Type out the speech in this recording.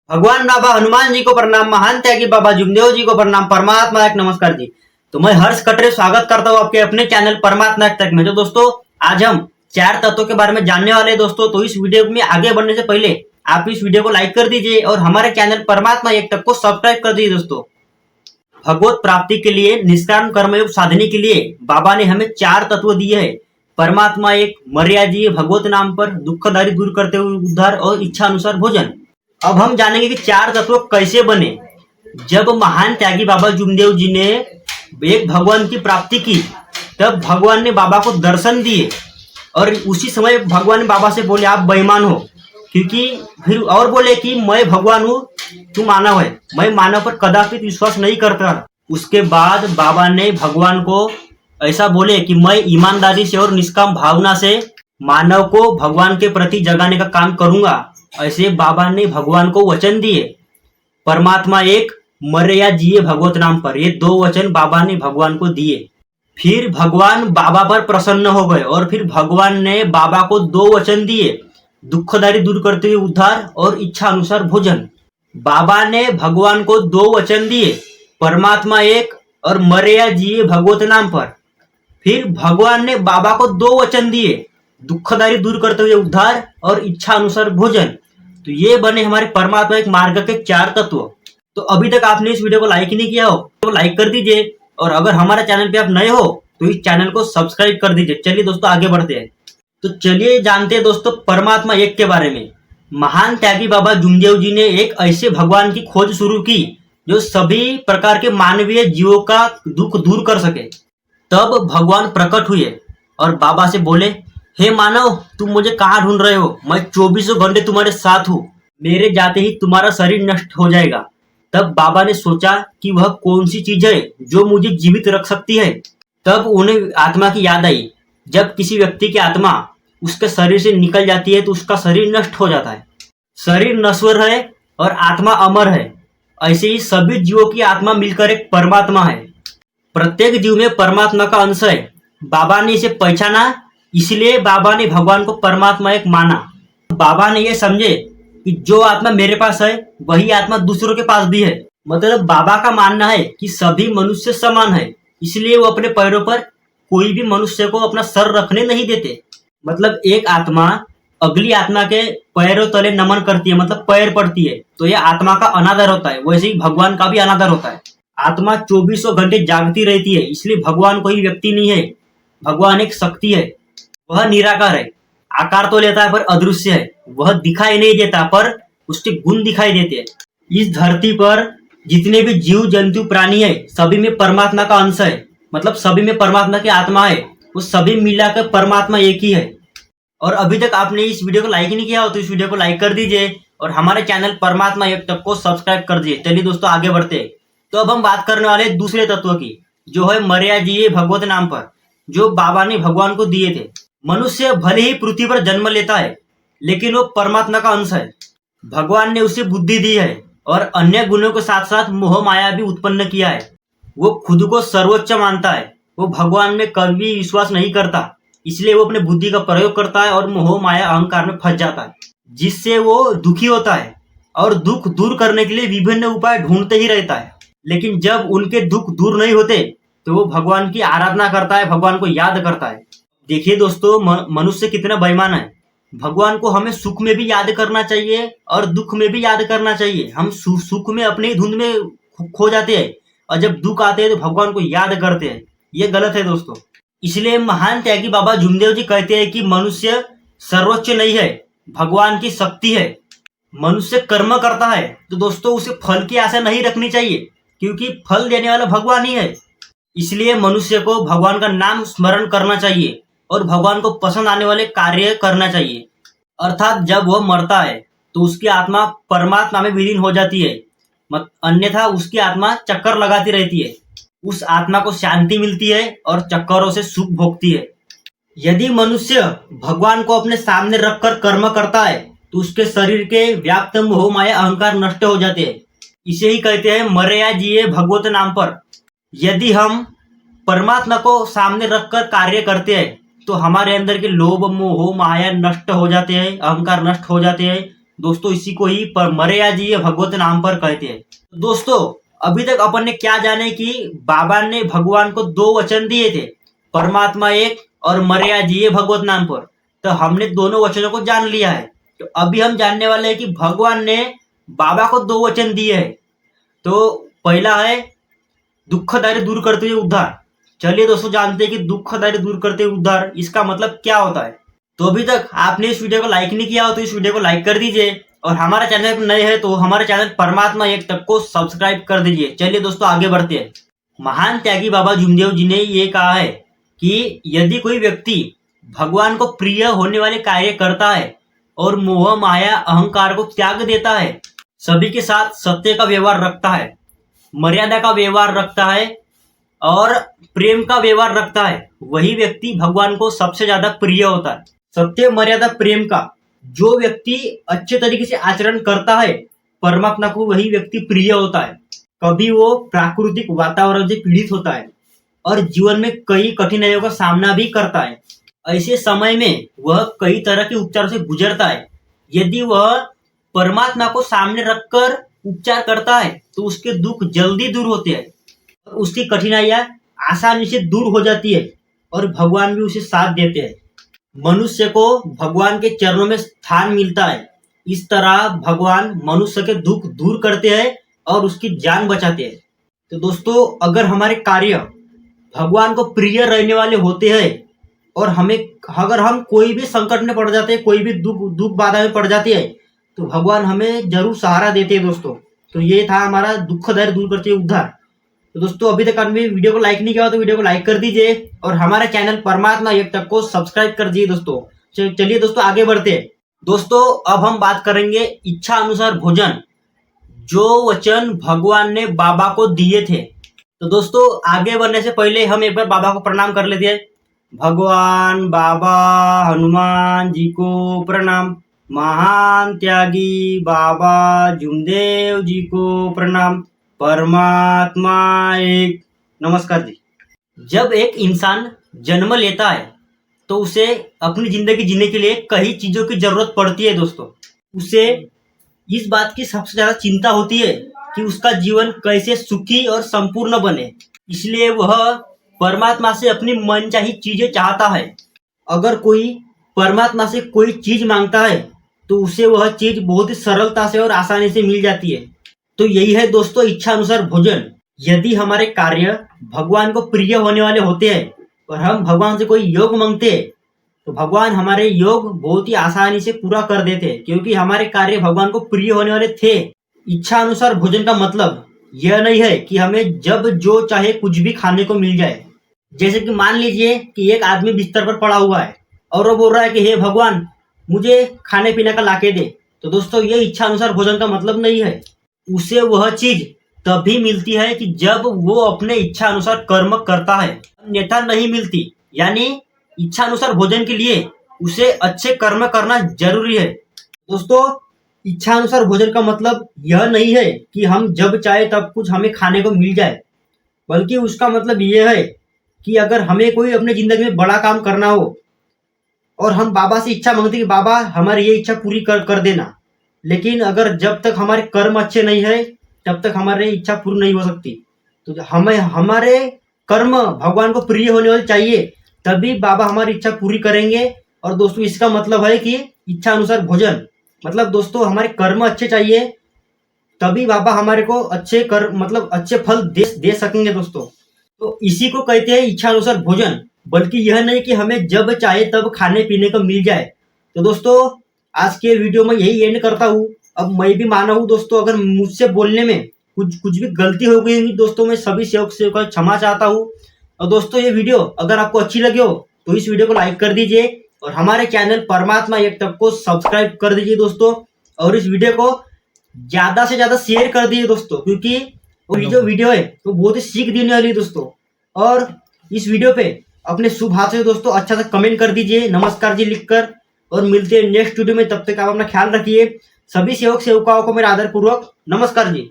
भगवान बाबा हनुमान जी को प्रणाम, महान त्यागी बाबा जुमदेव जी को प्रणाम, परमात्मा एक नमस्कार जी। तो मैं हर्ष कटरे स्वागत करता हूँ आपके अपने चैनल परमात्मा एक तक में। तो दोस्तों आज हम चार तत्वों के बारे में जानने वाले हैं दोस्तों। तो इस वीडियो में आगे बढ़ने से पहले आप इस वीडियो को लाइक कर दीजिए और हमारे चैनल परमात्मा एक तक को सब्सक्राइब कर दीजिए दोस्तों। भगवत प्राप्ति के लिए निष्काम कर्मयोग साधने के लिए बाबा ने हमें चार तत्व दिए हैं। परमात्मा एक, मर्यादा जी भगवत नाम पर, दुखदारी दूर करते हुए उद्धार और इच्छा अनुसार भोजन। अब हम जानेंगे कि चार तत्व कैसे बने। जब महान त्यागी बाबा जुमदेव जी ने एक भगवान की प्राप्ति की तब भगवान ने बाबा को दर्शन दिए और उसी समय भगवान ने बाबा से बोले आप बेईमान हो, क्योंकि फिर और बोले कि मैं भगवान हूँ, तू मानव है, मैं मानव पर कदापि विश्वास नहीं करता। उसके बाद बाबा ने भगवान को ऐसा बोले कि मैं ईमानदारी से और निष्काम भावना से मानव को भगवान के प्रति जगाने का काम करूंगा। ऐसे बाबा ने भगवान को वचन दिए। परमात्मा एक, मर्यादा जिए भगवत नाम पर, ये दो वचन बाबा ने भगवान को दिए। फिर भगवान बाबा पर प्रसन्न हो गए और फिर भगवान ने बाबा को दो वचन दिए, दुखदारी दूर करते हुए उद्धार और इच्छा अनुसार भोजन। बाबा ने भगवान को दो वचन दिए, परमात्मा एक और मर्यादा जिए भगवत नाम पर। फिर भगवान ने बाबा को दो वचन दिए, दुखदारी दूर करते हुए उद्धार और इच्छा अनुसार भोजन। तो ये बने हमारे परमात्मा एक मार्ग के चार तत्व। तो अभी तक आपने इस वीडियो को लाइक नहीं किया हो तो लाइक कर दीजिए और अगर हमारे चैनल पे आप नए हो तो इस चैनल को सब्सक्राइब कर दीजिए। चलिए दोस्तों आगे बढ़ते हैं। तो चलिए जानते हैं दोस्तों परमात्मा एक के बारे में। महान त्यागी बाबा जुमदेव जी ने एक ऐसे भगवान की खोज शुरू की जो सभी प्रकार के मानवीय जीवों का दुख दूर कर सके। तब भगवान प्रकट हुए और बाबा से बोले, हे मानव, तुम मुझे कहाँ ढूंढ रहे हो? मैं 24 घंटे तुम्हारे साथ हूँ, मेरे जाते ही तुम्हारा शरीर नष्ट हो जाएगा। तब बाबा ने सोचा कि वह कौन सी चीज है जो मुझे जीवित रख सकती है। तब उन्हें आत्मा की याद आई। जब किसी व्यक्ति की आत्मा उसके शरीर से निकल जाती है तो उसका शरीर नष्ट हो जाता है। शरीर नश्वर है और आत्मा अमर है। ऐसे ही सभी जीवों की आत्मा मिलकर एक परमात्मा है। प्रत्येक जीव में परमात्मा का अंश है। बाबा ने इसे पहचाना, इसलिए बाबा ने भगवान को परमात्मा एक माना। बाबा ने यह समझे कि जो आत्मा मेरे पास है वही आत्मा दूसरों के पास भी है। मतलब बाबा का मानना है कि सभी मनुष्य समान है, इसलिए वो अपने पैरों पर कोई भी मनुष्य को अपना सर रखने नहीं देते। मतलब एक आत्मा अगली आत्मा के पैरों तले नमन करती है, मतलब पैर पड़ती है, तो यह आत्मा का अनादर होता है। वैसे ही भगवान का भी अनादर होता है। आत्मा 24 घंटे जागती रहती है, इसलिए भगवान कोई व्यक्ति नहीं है, भगवान एक शक्ति है। वह निराकार है, आकार तो लेता है पर अदृश्य है। वह दिखाई नहीं देता पर उसके गुण दिखाई देते हैं। इस धरती पर जितने भी जीव जंतु प्राणी है सभी में परमात्मा का अंश है, मतलब सभी में परमात्मा की आत्मा है। वो सभी मिलाकर परमात्मा एक ही है। और अभी तक आपने इस वीडियो को लाइक नहीं किया हो तो इस वीडियो को लाइक कर दीजिए और हमारे चैनल परमात्मा एक तक को सब्सक्राइब कर दीजिए। चलिए दोस्तों आगे बढ़ते हैं। तो अब हम बात करने वाले दूसरे तत्व की, जो है मर्यादा जी भगवत नाम पर, जो बाबा ने भगवान को दिए थे। मनुष्य भले ही पृथ्वी पर जन्म लेता है लेकिन वो परमात्मा का अंश है। भगवान ने उसे बुद्धि दी है और अन्य गुणों के साथ साथ मोह माया भी उत्पन्न किया है। वो खुद को सर्वोच्च मानता है, वो भगवान में कभी विश्वास नहीं करता, इसलिए वो अपने बुद्धि का प्रयोग करता है और मोह माया अहंकार में फंस जाता है, जिससे वो दुखी होता है और दुख दूर करने के लिए विभिन्न उपाय ढूंढते ही रहता है। लेकिन जब उनके दुख दूर नहीं होते तो वो भगवान की आराधना करता है, भगवान को याद करता है। देखिए दोस्तों मनुष्य कितना बेईमान है। भगवान को हमें सुख में भी याद करना चाहिए और दुख में भी याद करना चाहिए। हम सुख में अपनी धुंध में खो जाते हैं और जब दुख आते हैं तो भगवान को याद करते हैं। ये गलत है दोस्तों। इसलिए महान त्यागी बाबा जुमदेव जी कहते हैं कि मनुष्य सर्वोच्च नहीं है, भगवान की शक्ति है। मनुष्य कर्म करता है तो दोस्तों उसे फल की आशा नहीं रखनी चाहिए, क्योंकि फल देने वाला भगवान ही है। इसलिए मनुष्य को भगवान का नाम स्मरण करना चाहिए और भगवान को पसंद आने वाले कार्य करना चाहिए। अर्थात जब वह मरता है तो उसकी आत्मा परमात्मा में विलीन हो जाती है, अन्यथा उसकी आत्मा चक्कर लगाती रहती है। उस आत्मा को शांति मिलती है और चक्करों से सुख भोगती है। यदि मनुष्य भगवान को अपने सामने रखकर कर्म करता है तो उसके शरीर के व्याप्त मोह माया अहंकार नष्ट हो जाते हैं। इसे ही कहते हैं मर्यादा जिए भगवत नाम पर। यदि हम परमात्मा को सामने रखकर कार्य करते हैं तो हमारे अंदर के लोभ मोह माया नष्ट हो जाते हैं, अहंकार नष्ट हो जाते हैं दोस्तों इसी को ही मर्या जी भगवत नाम पर कहते हैं। दोस्तों अभी तक अपन ने क्या जाने कि बाबा ने भगवान को 2 वचन दिए थे, परमात्मा एक और मर्या जी भगवत नाम पर। तो हमने दोनों वचनों को जान लिया है। तो अभी हम जानने वाले हैं कि भगवान ने बाबा को 2 वचन दिए हैं। तो पहला है दुखदारी दूर करते हुए उद्धार। चलिए दोस्तों जानते हैं कि दुखदारी दूर करते हुए उद्धार इसका मतलब क्या होता है। तो अभी तक आपने इस वीडियो को लाइक नहीं किया हो तो इस वीडियो को लाइक कर दीजिए, और हमारा चैनल पर नए हैं तो हमारे चैनल परमात्मा एक तक को सब्सक्राइब कर दीजिए। चलिए दोस्तों आगे बढ़ते हैं। महान त्यागी बाबा जुमदेव जी ने ये कहा है कि यदि कोई व्यक्ति भगवान को प्रिय होने वाले कार्य करता है और मोह माया अहंकार को त्याग देता है, सभी के साथ सत्य का व्यवहार रखता है, मर्यादा का व्यवहार रखता है और प्रेम का व्यवहार रखता है, वही व्यक्ति भगवान को सबसे ज्यादा प्रिय होता है। सत्य मर्यादा प्रेम का जो व्यक्ति अच्छे तरीके से आचरण करता है, परमात्मा को वही व्यक्ति प्रिय होता है। कभी वो प्राकृतिक वातावरण से पीड़ित होता है और जीवन में कई कठिनाइयों का सामना भी करता है। ऐसे समय में वह कई तरह के उपचारों से गुजरता है। यदि वह परमात्मा को सामने रखकर उपचार करता है तो उसके दुख जल्दी दूर होते हैं, उसकी कठिनाइयां आसानी से दूर हो जाती है और भगवान भी उसे साथ देते हैं। मनुष्य को भगवान के चरणों में स्थान मिलता है। इस तरह भगवान मनुष्य के दुख दूर करते हैं और उसकी जान बचाते हैं। तो दोस्तों अगर हमारे कार्य भगवान को प्रिय रहने वाले होते हैं और अगर हम कोई भी संकट में पड़ जाते हैं, कोई भी दुख बाधा में पड़ जाती है, तो भगवान हमें जरूर सहारा देते हैं दोस्तों। तो ये था हमारा दुख दर्द दूर करते हुए उद्धार। तो दोस्तों अभी तक आपने वीडियो को लाइक नहीं किया तो वीडियो को लाइक कर दीजिए और हमारे चैनल परमात्मा एक तक को सब्सक्राइब कर दीजिए दोस्तों। चलिए दोस्तों आगे बढ़ते हैं। दोस्तों अब हम बात करेंगे इच्छा अनुसार भोजन, जो वचन भगवान ने बाबा को दिए थे। तो दोस्तों आगे बढ़ने से पहले हम एक बार बाबा को प्रणाम कर लेते हैं। भगवान बाबा हनुमान जी को प्रणाम, महान त्यागी बाबा जुमदेव जी को प्रणाम, परमात्मा एक नमस्कार जी। जब एक इंसान जन्म लेता है तो उसे अपनी जिंदगी जीने के लिए कई चीजों की जरूरत पड़ती है दोस्तों। उसे इस बात की सबसे ज्यादा चिंता होती है कि उसका जीवन कैसे सुखी और संपूर्ण बने, इसलिए वह परमात्मा से अपनी मनचाही चीजें चाहता है। अगर कोई परमात्मा से कोई चीज मांगता है तो उसे वह चीज बहुत ही सरलता से और आसानी से मिल जाती है। तो यही है दोस्तों इच्छा अनुसार भोजन। यदि हमारे कार्य भगवान को प्रिय होने वाले होते हैं और हम भगवान से कोई योग मांगते हैं तो भगवान हमारे योग बहुत ही आसानी से पूरा कर देते हैं, क्योंकि हमारे कार्य भगवान को प्रिय होने वाले थे। इच्छा अनुसार भोजन का मतलब यह नहीं है कि हमें जब जो चाहे कुछ भी खाने को मिल जाए। जैसे कि मान लीजिए कि एक आदमी बिस्तर पर पड़ा हुआ है और वो बोल रहा है कि हे भगवान मुझे खाने पीने का लाके दे। तो दोस्तों ये इच्छा अनुसार भोजन का मतलब नहीं है। उसे वह चीज तभी मिलती है कि जब वो अपने इच्छा अनुसार कर्म करता है, अन्यथा नहीं मिलती। यानी इच्छा अनुसार भोजन के लिए उसे अच्छे कर्म करना जरूरी है। दोस्तों इच्छा अनुसार भोजन का मतलब यह नहीं है कि हम जब चाहे तब कुछ हमें खाने को मिल जाए, बल्कि उसका मतलब यह है कि अगर हमें कोई अपने जिंदगी में बड़ा काम करना हो और हम बाबा से इच्छा मांगते कि बाबा हमारी ये इच्छा पूरी कर देना, लेकिन अगर जब तक हमारे कर्म अच्छे नहीं है तब तक हमारी इच्छा पूरी नहीं हो सकती। तो हमें हमारे कर्म भगवान को प्रिय होने वाले चाहिए, तभी बाबा हमारी इच्छा पूरी करेंगे। और दोस्तों इसका मतलब है कि इच्छा अनुसार भोजन मतलब दोस्तों हमारे कर्म अच्छे चाहिए, तभी बाबा हमारे को अच्छे अच्छे फल दे सकेंगे दोस्तों। तो इसी को कहते हैं इच्छा अनुसार भोजन, बल्कि यह नहीं कि हमें जब चाहे तब खाने पीने को मिल जाए। तो दोस्तों आज के वीडियो में यही एंड करता हूँ। अब मैं भी माना हूँ दोस्तों अगर मुझसे बोलने में कुछ भी गलती हो गई होगी दोस्तों, मैं सभी सेवक से क्षमा चाहता हूँ। और दोस्तों ये वीडियो अगर आपको अच्छी लगी हो तो इस वीडियो को लाइक कर दीजिए और हमारे चैनल परमात्मा एक तक को सब्सक्राइब कर दीजिए दोस्तों। और इस वीडियो को ज्यादा से ज्यादा शेयर कर दीजिए दोस्तों, क्योंकि वो जो वीडियो है वो बहुत ही सीख देने वाली है दोस्तों। और इस वीडियो पे अपने शुभ हाथ से दोस्तों अच्छा सा कमेंट कर दीजिए नमस्कार जी लिखकर। और मिलते हैं नेक्स्ट वीडियो में, तब तक आप अपना ख्याल रखिए। सभी सेवक सेवकाओं को मेरा आदर पूर्वक नमस्कार जी।